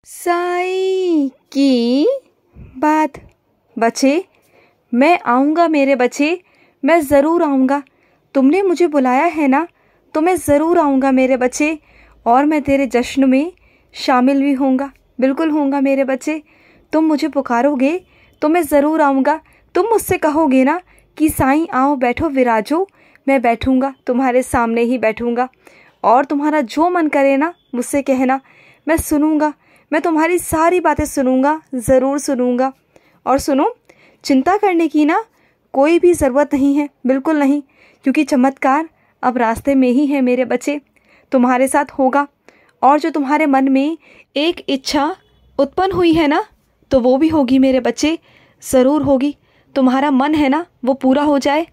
साईं की बात। बच्चे, मैं आऊँगा मेरे बच्चे, मैं ज़रूर आऊँगा। तुमने मुझे बुलाया है ना, तो मैं ज़रूर आऊँगा मेरे बच्चे। और मैं तेरे जश्न में शामिल भी होऊंगा, बिल्कुल होऊंगा मेरे बच्चे। तुम मुझे पुकारोगे तो मैं ज़रूर आऊँगा। तुम मुझसे कहोगे ना कि साईं आओ बैठो विराजो, मैं बैठूँगा, तुम्हारे सामने ही बैठूँगा। और तुम्हारा जो मन करे ना मुझसे कहना, मैं सुनूँगा, मैं तुम्हारी सारी बातें सुनूँगा, ज़रूर सुनूँगा। और सुनो, चिंता करने की ना कोई भी ज़रूरत नहीं है, बिल्कुल नहीं, क्योंकि चमत्कार अब रास्ते में ही है मेरे बच्चे, तुम्हारे साथ होगा। और जो तुम्हारे मन में एक इच्छा उत्पन्न हुई है ना, तो वो भी होगी मेरे बच्चे, ज़रूर होगी। तुम्हारा मन है ना वो पूरा हो जाए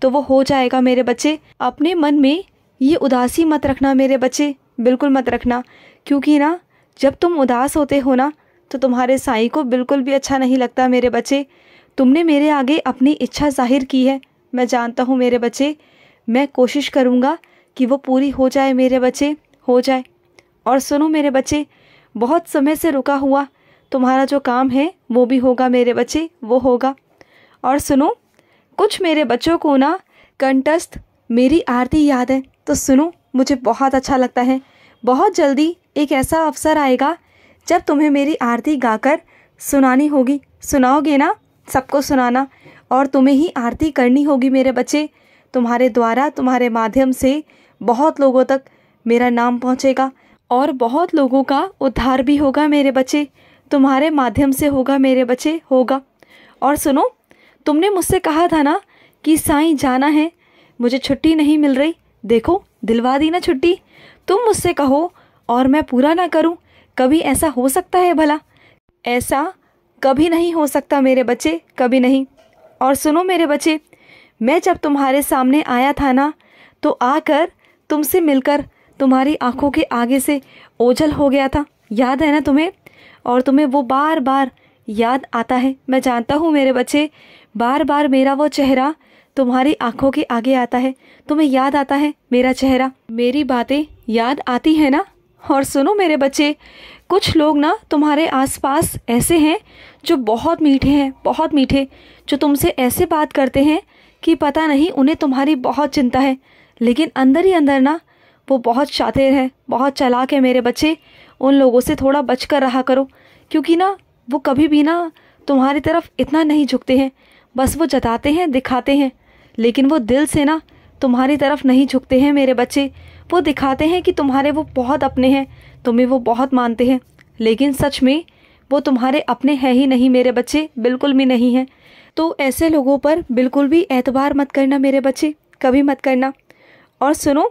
तो वो हो जाएगा मेरे बच्चे। अपने मन में ये उदासी मत रखना मेरे बच्चे, बिल्कुल मत रखना, क्योंकि ना जब तुम उदास होते हो ना तो तुम्हारे साईं को बिल्कुल भी अच्छा नहीं लगता मेरे बच्चे। तुमने मेरे आगे अपनी इच्छा जाहिर की है, मैं जानता हूँ मेरे बच्चे। मैं कोशिश करूँगा कि वो पूरी हो जाए मेरे बच्चे, हो जाए। और सुनो मेरे बच्चे, बहुत समय से रुका हुआ तुम्हारा जो काम है वो भी होगा मेरे बच्चे, वो होगा। और सुनो, कुछ मेरे बच्चों को ना कंठस्थ मेरी आरती याद है, तो सुनो, मुझे बहुत अच्छा लगता है। बहुत जल्दी एक ऐसा अवसर आएगा जब तुम्हें मेरी आरती गाकर सुनानी होगी। सुनाओगे ना, सबको सुनाना, और तुम्हें ही आरती करनी होगी मेरे बच्चे। तुम्हारे द्वारा, तुम्हारे माध्यम से बहुत लोगों तक मेरा नाम पहुँचेगा और बहुत लोगों का उद्धार भी होगा मेरे बच्चे, तुम्हारे माध्यम से होगा मेरे बच्चे, होगा। और सुनो, तुमने मुझसे कहा था ना कि साईं जाना है, मुझे छुट्टी नहीं मिल रही, देखो दिलवा दी ना छुट्टी। तुम मुझसे कहो और मैं पूरा ना करूं, कभी ऐसा हो सकता है भला? ऐसा कभी नहीं हो सकता मेरे बच्चे, कभी नहीं। और सुनो मेरे बच्चे, मैं जब तुम्हारे सामने आया था ना, तो आकर तुमसे मिलकर तुम्हारी आंखों के आगे से ओझल हो गया था, याद है ना तुम्हें? और तुम्हें वो बार बार याद आता है, मैं जानता हूँ मेरे बच्चे, बार बार मेरा वो चेहरा तुम्हारी आंखों के आगे आता है, तुम्हें याद आता है मेरा चेहरा, मेरी बातें याद आती है ना। और सुनो मेरे बच्चे, कुछ लोग ना तुम्हारे आसपास ऐसे हैं जो बहुत मीठे हैं, बहुत मीठे, जो तुमसे ऐसे बात करते हैं कि पता नहीं उन्हें तुम्हारी बहुत चिंता है, लेकिन अंदर ही अंदर ना वो बहुत शातिर है, बहुत चालाक है मेरे बच्चे। उन लोगों से थोड़ा बच कर रहा करो, क्योंकि ना वो कभी भी ना तुम्हारी तरफ इतना नहीं झुकते हैं, बस वो जताते हैं, दिखाते हैं, लेकिन वो दिल से ना तुम्हारी तरफ नहीं झुकते हैं मेरे बच्चे। वो दिखाते हैं कि तुम्हारे वो बहुत अपने हैं, तुम्हें वो बहुत मानते हैं, लेकिन सच में वो तुम्हारे अपने हैं ही नहीं मेरे बच्चे, बिल्कुल भी नहीं हैं। तो ऐसे लोगों पर बिल्कुल भी एतबार मत करना मेरे बच्चे, कभी मत करना। और सुनो,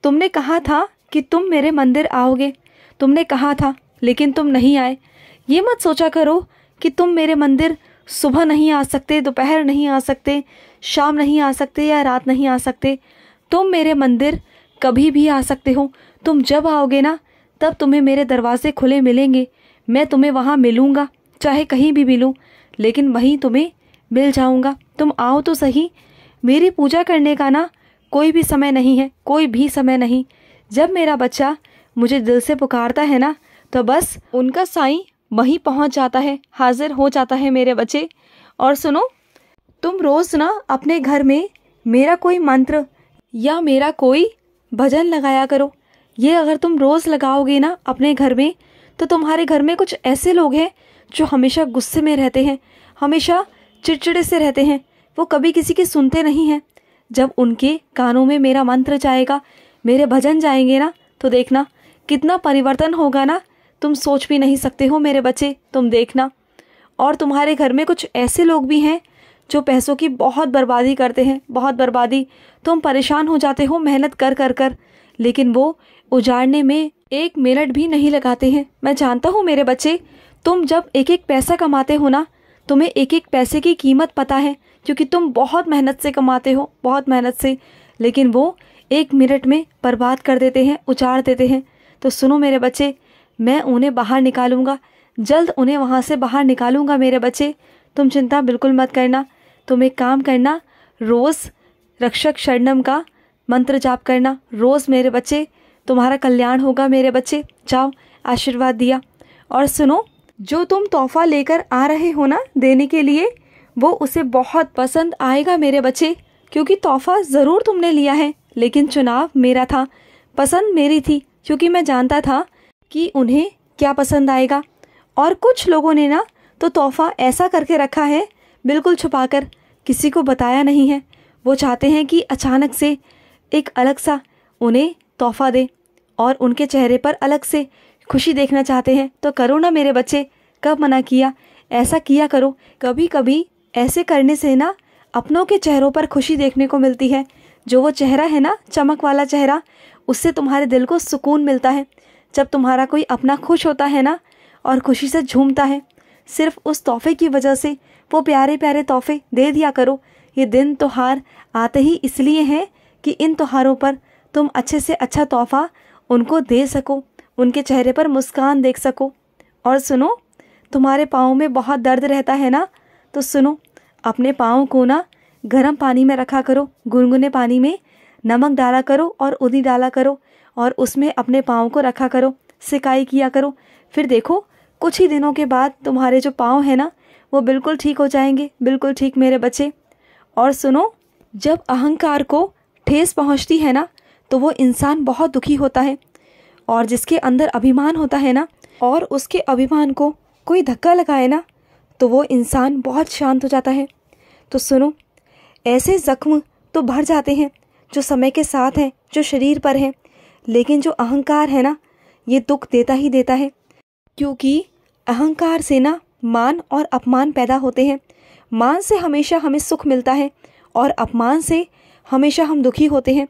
तुमने कहा था कि तुम मेरे मंदिर आओगे, तुमने कहा था, लेकिन तुम नहीं आए। ये मत सोचा करो कि तुम मेरे मंदिर सुबह नहीं आ सकते, दोपहर नहीं आ सकते, शाम नहीं आ सकते या रात नहीं आ सकते। तुम मेरे मंदिर कभी भी आ सकते हो। तुम जब आओगे ना, तब तुम्हें मेरे दरवाजे खुले मिलेंगे। मैं तुम्हें वहाँ मिलूँगा, चाहे कहीं भी मिलूँ, लेकिन वहीं तुम्हें मिल जाऊँगा। तुम आओ तो सही। मेरी पूजा करने का ना कोई भी समय नहीं है, कोई भी समय नहीं। जब मेरा बच्चा मुझे दिल से पुकारता है ना, तो बस उनका साईं वहीं पहुँच जाता है, हाजिर हो जाता है मेरे बच्चे। और सुनो, तुम रोज़ ना अपने घर में मेरा कोई मंत्र या मेरा कोई भजन लगाया करो। ये अगर तुम रोज़ लगाओगे ना अपने घर में, तो तुम्हारे घर में कुछ ऐसे लोग हैं जो हमेशा गुस्से में रहते हैं, हमेशा चिड़चिड़े से रहते हैं, वो कभी किसी की सुनते नहीं हैं। जब उनके कानों में मेरा मंत्र जाएगा, मेरे भजन जाएंगे ना, तो देखना कितना परिवर्तन होगा ना, तुम सोच भी नहीं सकते हो मेरे बच्चे, तुम देखना। और तुम्हारे घर में कुछ ऐसे लोग भी हैं जो पैसों की बहुत बर्बादी करते हैं, बहुत बर्बादी। तुम परेशान हो जाते हो मेहनत कर कर कर, लेकिन वो उजाड़ने में एक मिनट भी नहीं लगाते हैं। मैं जानता हूँ मेरे बच्चे, तुम जब एक एक पैसा कमाते हो ना, तुम्हें एक एक पैसे की कीमत पता है, क्योंकि तुम बहुत मेहनत से कमाते हो, बहुत मेहनत से, लेकिन वो एक मिनट में बर्बाद कर देते हैं, उजाड़ देते हैं। तो सुनो मेरे बच्चे, मैं उन्हें बाहर निकालूंगा, जल्द उन्हें वहाँ से बाहर निकालूंगा मेरे बच्चे, तुम चिंता बिल्कुल मत करना। तुम एक काम करना, रोज़ रक्षक शरणम का मंत्र जाप करना रोज़ मेरे बच्चे, तुम्हारा कल्याण होगा मेरे बच्चे। जाओ, आशीर्वाद दिया। और सुनो, जो तुम तोहफा लेकर आ रहे हो ना देने के लिए, वो उसे बहुत पसंद आएगा मेरे बच्चे, क्योंकि तोहफा ज़रूर तुमने लिया है, लेकिन चुनाव मेरा था, पसंद मेरी थी, क्योंकि मैं जानता था कि उन्हें क्या पसंद आएगा। और कुछ लोगों ने ना तो तोहफा ऐसा करके रखा है, बिल्कुल छुपाकर, किसी को बताया नहीं है। वो चाहते हैं कि अचानक से एक अलग सा उन्हें तोहफा दे और उनके चेहरे पर अलग से खुशी देखना चाहते हैं। तो करो ना मेरे बच्चे, कब मना किया, ऐसा किया करो। कभी कभी ऐसे करने से ना अपनों के चेहरों पर खुशी देखने को मिलती है। जो वो चेहरा है ना, चमक वाला चेहरा, उससे तुम्हारे दिल को सुकून मिलता है। जब तुम्हारा कोई अपना खुश होता है ना और खुशी से झूमता है, सिर्फ उस तोहफे की वजह से, वो प्यारे प्यारे तोहफे दे दिया करो। ये दिन त्योहार आते ही इसलिए हैं कि इन त्योहारों पर तुम अच्छे से अच्छा तोहफा उनको दे सको, उनके चेहरे पर मुस्कान देख सको। और सुनो, तुम्हारे पाँव में बहुत दर्द रहता है ना, तो सुनो, अपने पाँव को ना गर्म पानी में रखा करो, गुनगुने पानी में नमक डाला करो और उनी डाला करो और उसमें अपने पाँव को रखा करो, सिकाई किया करो। फिर देखो, कुछ ही दिनों के बाद तुम्हारे जो पाँव हैं ना, वो बिल्कुल ठीक हो जाएंगे, बिल्कुल ठीक मेरे बच्चे। और सुनो, जब अहंकार को ठेस पहुंचती है ना, तो वो इंसान बहुत दुखी होता है। और जिसके अंदर अभिमान होता है ना, और उसके अभिमान को कोई धक्का लगाए ना, तो वो इंसान बहुत शांत हो जाता है। तो सुनो, ऐसे जख्म तो भर जाते हैं जो समय के साथ हैं, जो शरीर पर हैं, लेकिन जो अहंकार है ना, ये दुख देता ही देता है। क्योंकि अहंकार से ना मान और अपमान पैदा होते हैं। मान से हमेशा हमें सुख मिलता है और अपमान से हमेशा हम दुखी होते हैं।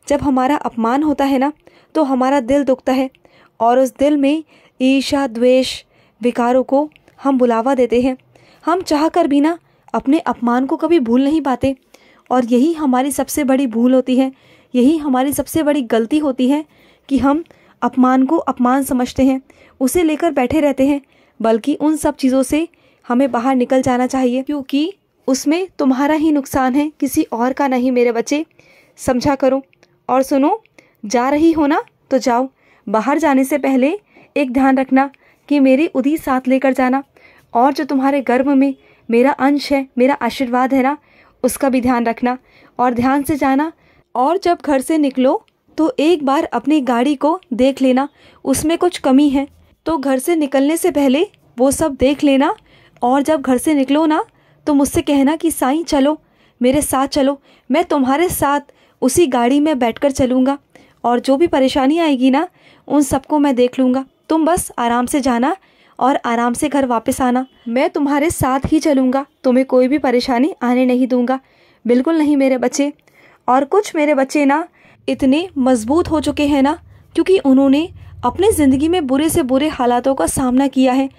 जब हमारा अपमान होता है ना, तो हमारा दिल दुखता है और उस दिल में ईर्ष्या, द्वेष, विकारों को हम बुलावा देते हैं। हम चाहकर भी ना अपने अपमान को कभी भूल नहीं पाते, और यही हमारी सबसे बड़ी भूल होती है, यही हमारी सबसे बड़ी गलती होती है कि हम अपमान को अपमान समझते हैं, उसे लेकर बैठे रहते हैं। बल्कि उन सब चीज़ों से हमें बाहर निकल जाना चाहिए, क्योंकि उसमें तुम्हारा ही नुकसान है, किसी और का नहीं मेरे बच्चे, समझा करो। और सुनो, जा रही हो ना तो जाओ, बाहर जाने से पहले एक ध्यान रखना कि मेरी उदी साथ लेकर जाना, और जो तुम्हारे गर्भ में मेरा अंश है, मेरा आशीर्वाद है ना, उसका भी ध्यान रखना और ध्यान से जाना। और जब घर से निकलो तो एक बार अपनी गाड़ी को देख लेना, उसमें कुछ कमी है तो घर से निकलने से पहले वो सब देख लेना। और जब घर से निकलो ना, तो मुझसे कहना कि साईं चलो, मेरे साथ चलो, मैं तुम्हारे साथ उसी गाड़ी में बैठकर चलूँगा, और जो भी परेशानी आएगी ना, उन सबको मैं देख लूँगा। तुम बस आराम से जाना और आराम से घर वापस आना, मैं तुम्हारे साथ ही चलूँगा, तुम्हें कोई भी परेशानी आने नहीं दूँगा, बिल्कुल नहीं मेरे बच्चे। और कुछ मेरे बच्चे ना इतने मजबूत हो चुके हैं ना, क्योंकि उन्होंने अपने ज़िंदगी में बुरे से बुरे हालातों का सामना किया है।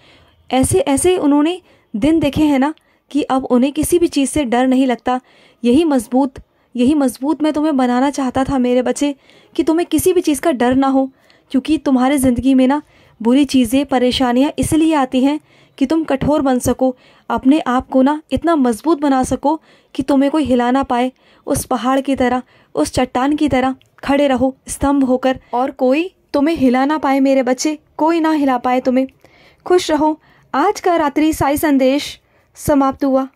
ऐसे ऐसे उन्होंने दिन देखे हैं ना कि अब उन्हें किसी भी चीज़ से डर नहीं लगता। यही मजबूत मैं तुम्हें बनाना चाहता था मेरे बच्चे, कि तुम्हें किसी भी चीज़ का डर ना हो। क्योंकि तुम्हारे ज़िंदगी में ना बुरी चीज़ें, परेशानियाँ इसलिए आती हैं कि तुम कठोर बन सको, अपने आप को ना इतना मजबूत बना सको कि तुम्हें कोई हिला ना पाए। उस पहाड़ की तरह, उस चट्टान की तरह खड़े रहो स्तंभ होकर, और कोई तुम्हें हिला ना पाए मेरे बच्चे, कोई ना हिला पाए तुम्हें। खुश रहो। आज का रात्रि साई संदेश समाप्त हुआ।